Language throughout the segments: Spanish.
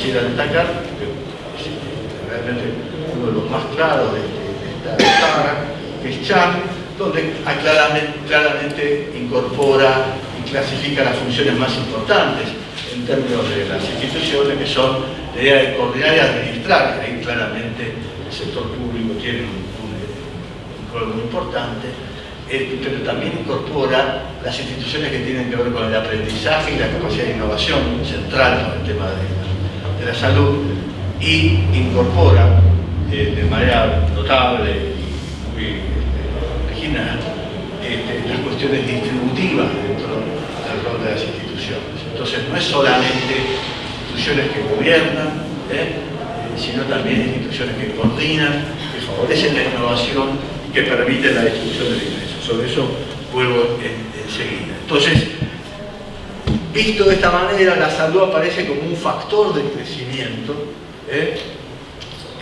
quisiera destacar, que es realmente uno de los más claros de esta saga, que es Chan, donde claramente incorpora y clasifica las funciones más importantes en términos de las instituciones, que son la idea de coordinar y administrar, que ahí claramente el sector público tiene un rol muy importante, pero también incorpora las instituciones que tienen que ver con el aprendizaje y la capacidad de innovación central con el tema de la salud, y incorpora de manera notable y muy original las cuestiones distributivas dentro del rol de las instituciones. Entonces no es solamente instituciones que gobiernan, sino también instituciones que coordinan, que favorecen la innovación y que permiten la distribución del ingreso. Sobre eso vuelvo enseguida. Entonces, visto de esta manera, la salud aparece como un factor de crecimiento,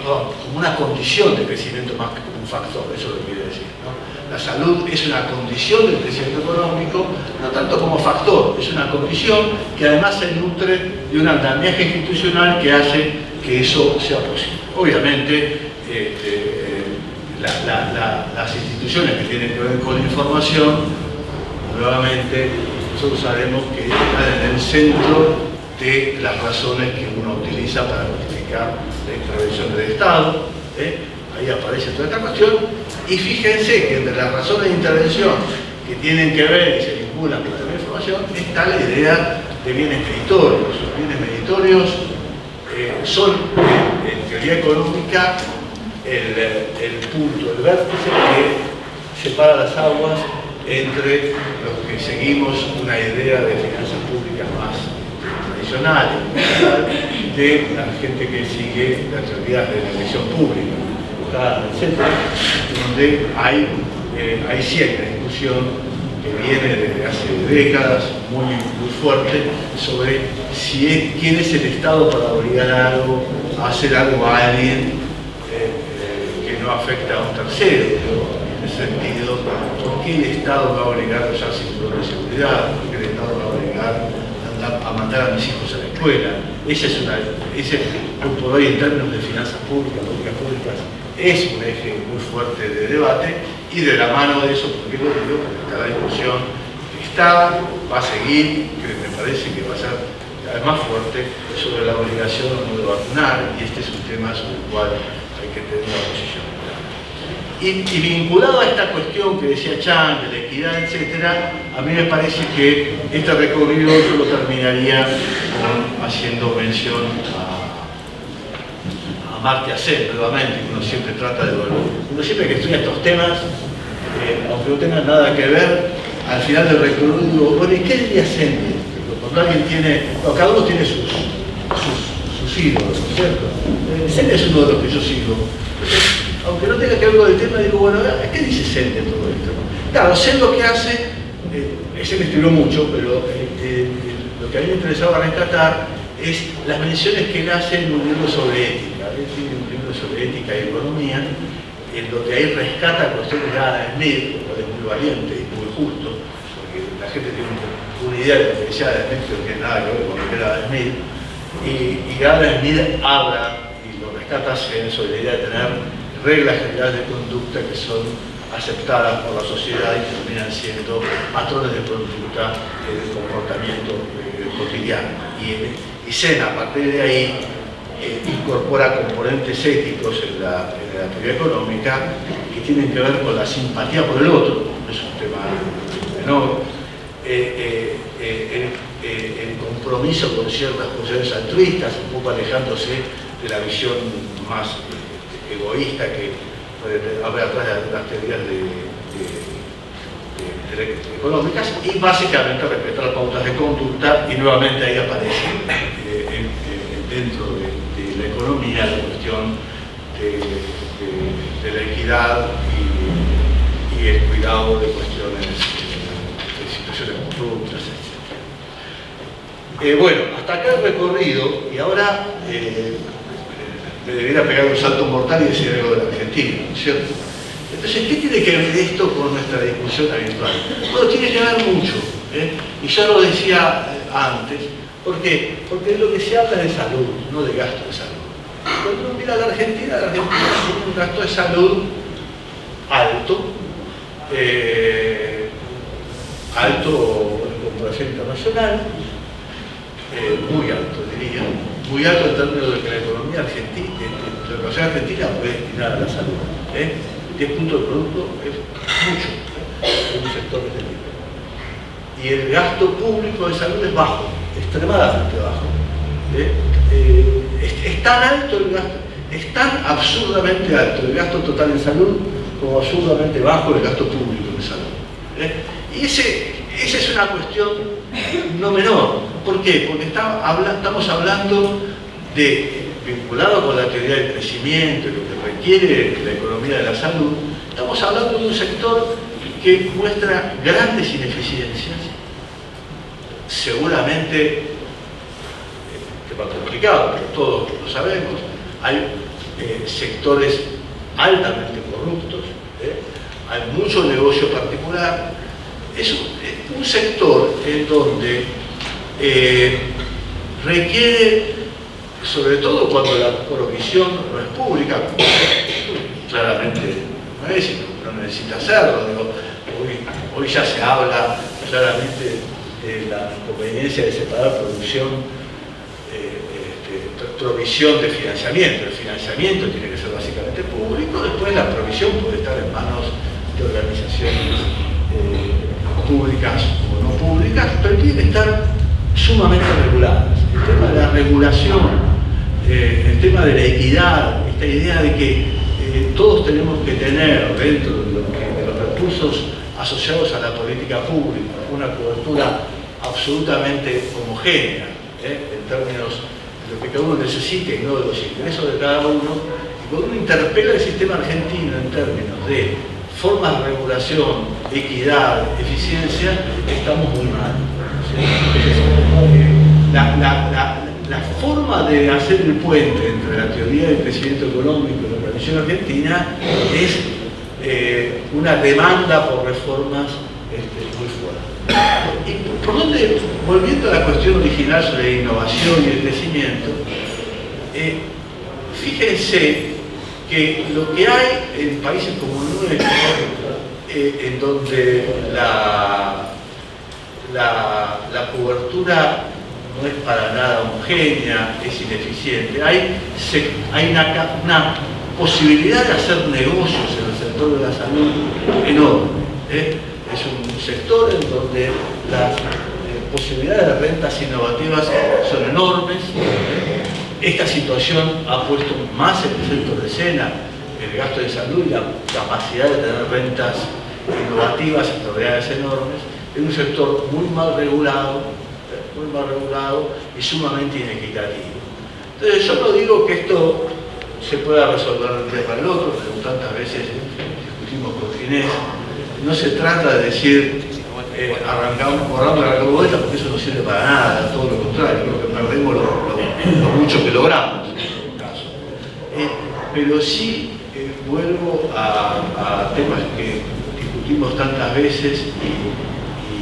como una condición de crecimiento más que como un factor, eso es lo que quiere decir, ¿no? La salud es una condición del crecimiento económico, no tanto como factor, es una condición que además se nutre de un andamiaje institucional que hace que eso sea posible. Obviamente, las instituciones que tienen que ver con la información, nuevamente, nosotros sabemos que están en el centro de las razones que uno utiliza para justificar la intervención del Estado. Ahí aparece toda esta cuestión, y fíjense que entre las razones de intervención que tienen que ver y se vinculan con la información está la idea de bienes meritorios. Los bienes meritorios son, en teoría económica, el punto, el vértice que separa las aguas entre los que seguimos una idea de finanzas públicas más tradicional de la gente que sigue las teorías de la elección pública, etcétera, donde hay cierta discusión que viene desde hace décadas muy fuerte sobre quién es el Estado para obligar a algo, a hacer algo a alguien que no afecta a un tercero. En ese sentido, ¿por qué el Estado va a obligar a usar cinturón de seguridad? ¿Por qué el Estado va a obligar a mandar a mis hijos a la escuela? Ese hoy por hoy, en términos de finanzas públicas, políticas públicas, es un eje muy fuerte de debate, y de la mano de eso, porque lo digo, porque está la discusión que está, va a seguir, que me parece que va a ser cada vez más fuerte, sobre la obligación o no de vacunar, y este es un tema sobre el cual hay que tener una posición. Y vinculado a esta cuestión que decía Chan, de la equidad, etc., a mí me parece que este recorrido yo lo terminaría haciendo mención a Amartya Sen, nuevamente, que uno siempre trata de volver. Uno siempre que estudia estos temas, aunque no tengan nada que ver, al final del recorrido digo, bueno, ¿y qué diría Sen? Cuando alguien tiene, cada uno tiene sus ídolos, ¿no es cierto? Sen es uno de los que yo sigo. Aunque no tenga que ver con el tema, digo, bueno, ¿qué dice Sen de todo esto? Claro, Sen lo que hace, Sen escribió mucho, pero lo que a mí me interesaba rescatar es las menciones que él hace en un libro sobre ética. Él tiene un libro sobre ética y economía, en donde ahí rescata cuestiones de Adam Smith, lo cual es muy valiente y muy justo, porque la gente tiene una idea de lo que decía Adam Smith, que no tiene nada que ver con lo que era Adam Smith, y Adam Smith habla, y lo rescata sobre la idea de tener reglas generales de conducta que son aceptadas por la sociedad y terminan siendo patrones de conducta del comportamiento cotidiano. Y Sen, a partir de ahí, incorpora componentes éticos en la teoría económica que tienen que ver con la simpatía por el otro, es un tema menor, el compromiso con ciertas funciones altruistas, un poco alejándose de la visión más egoísta que puede haber atrás de las teorías económicas, y básicamente respetar pautas de conducta, y nuevamente ahí aparece dentro de la economía la cuestión de la equidad y el cuidado de cuestiones de situaciones corruptas, etc. Bueno, hasta acá el recorrido, y ahora me debería pegar un salto mortal y decir algo de la Argentina, ¿no es cierto? Entonces, ¿qué tiene que ver esto con nuestra discusión habitual? Bueno, tiene que ver mucho, y ya lo decía antes, ¿Por qué? Porque lo que se habla es de salud, no de gasto de salud. Cuando uno mira a la Argentina tiene un gasto de salud alto, alto en comparación internacional, muy alto diría, muy alto en términos de que la economía argentina, la economía argentina puede destinar a la salud. 10 puntos de producto es mucho en un sector de este tipo. Y el gasto público de salud es bajo, extremadamente bajo. Es tan alto el gasto, es tan absurdamente alto el gasto total en salud como absurdamente bajo el gasto público en salud. Y esa es una cuestión no menor. ¿Por qué? Porque estamos hablando de, vinculado con la teoría del crecimiento y lo que requiere la economía de la salud, estamos hablando de un sector que muestra grandes ineficiencias, seguramente tema complicado, pero todos lo sabemos, hay sectores altamente corruptos, hay mucho negocio particular, es un sector en donde requiere, sobre todo cuando la provisión no es pública, claramente no es, no necesita hacerlo, digo, hoy ya se habla claramente de la conveniencia de separar provisión de financiamiento. El financiamiento tiene que ser básicamente público, después la provisión puede estar en manos de organizaciones públicas o no públicas, pero tiene que estar sumamente reguladas. El tema de la regulación, el tema de la equidad, esta idea de que todos tenemos que tener dentro de los recursos asociados a la política pública una cobertura absolutamente homogénea en términos de lo que cada uno necesite y no de los ingresos de cada uno. Y cuando uno interpela el sistema argentino en términos de formas de regulación, equidad, eficiencia, estamos muy mal. La forma de hacer el puente entre la teoría del crecimiento económico y la tradición argentina es una demanda por reformas muy fuerte. Y por donde, volviendo a la cuestión original sobre la innovación y el crecimiento, fíjense que lo que hay en países como el nuestro, en donde la cobertura no es para nada homogénea, es ineficiente, hay una posibilidad de hacer negocios en el sector de la salud enorme. Es un sector en donde las posibilidades de rentas innovativas son enormes. Esta situación ha puesto más en el centro de escena el gasto de salud y la capacidad de tener rentas innovativas en propiedades enormes. Es un sector muy mal regulado y sumamente inequitativo. Entonces yo no digo que esto se pueda resolver de un día para el otro, pero tantas veces discutimos con Ginés. No se trata de decir arrancamos vuelta, porque eso no sirve para nada, todo lo contrario, creo que perdemos lo mucho que logramos en algún caso. Pero sí vuelvo a temas que discutimos tantas veces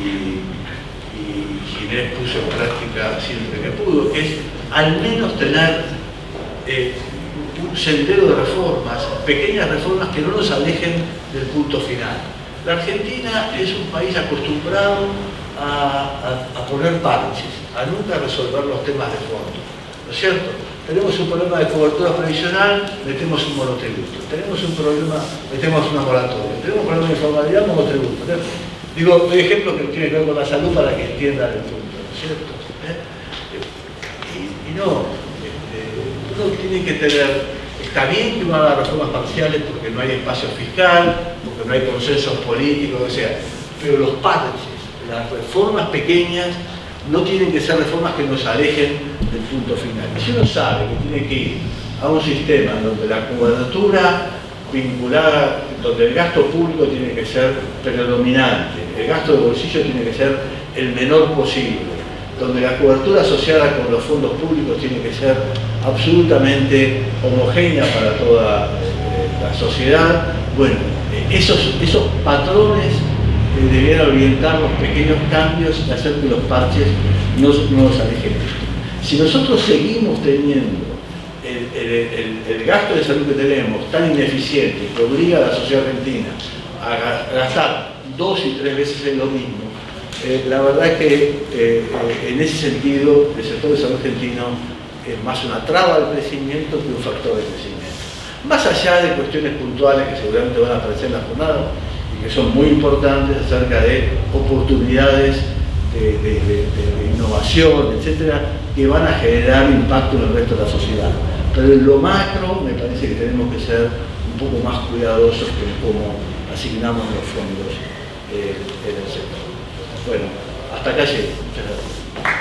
y Ginés puso en práctica siempre que pudo, que es al menos tener un sendero de reformas, pequeñas reformas que no nos alejen del punto final. La Argentina es un país acostumbrado a poner parches, a nunca resolver los temas de fondo, ¿no es cierto? Tenemos un problema de cobertura previsional, metemos un monotributo. Tenemos un problema, metemos una moratoria. Tenemos un problema de informalidad, monotributo. Digo, doy ejemplo que tiene que ver con la salud para que entiendan el punto, ¿no es cierto? Y no, uno tiene que tener. Está bien que uno haga reformas parciales porque no hay espacio fiscal, porque no hay consensos políticos, o sea, pero los parches, las reformas pequeñas, no tienen que ser reformas que nos alejen del punto final. Y si uno sabe que tiene que ir a un sistema donde la cobertura vinculada, donde el gasto público tiene que ser predominante, el gasto de bolsillo tiene que ser el menor posible, donde la cobertura asociada con los fondos públicos tiene que ser absolutamente homogénea para toda la sociedad. Bueno, esos patrones debiera orientar los pequeños cambios y hacer que los parches no los alejen. Si nosotros seguimos teniendo el gasto de salud que tenemos tan ineficiente que obliga a la sociedad argentina a gastar 2 y 3 veces en lo mismo, la verdad es que en ese sentido el sector de salud argentino es más una traba al crecimiento que un factor de crecimiento. Más allá de cuestiones puntuales que seguramente van a aparecer en la jornada y que son muy importantes acerca de oportunidades de innovación, etcétera, que van a generar impacto en el resto de la sociedad. Pero en lo macro me parece que tenemos que ser un poco más cuidadosos en cómo asignamos los fondos en el sector. Bueno, hasta acá llegué. Muchas gracias.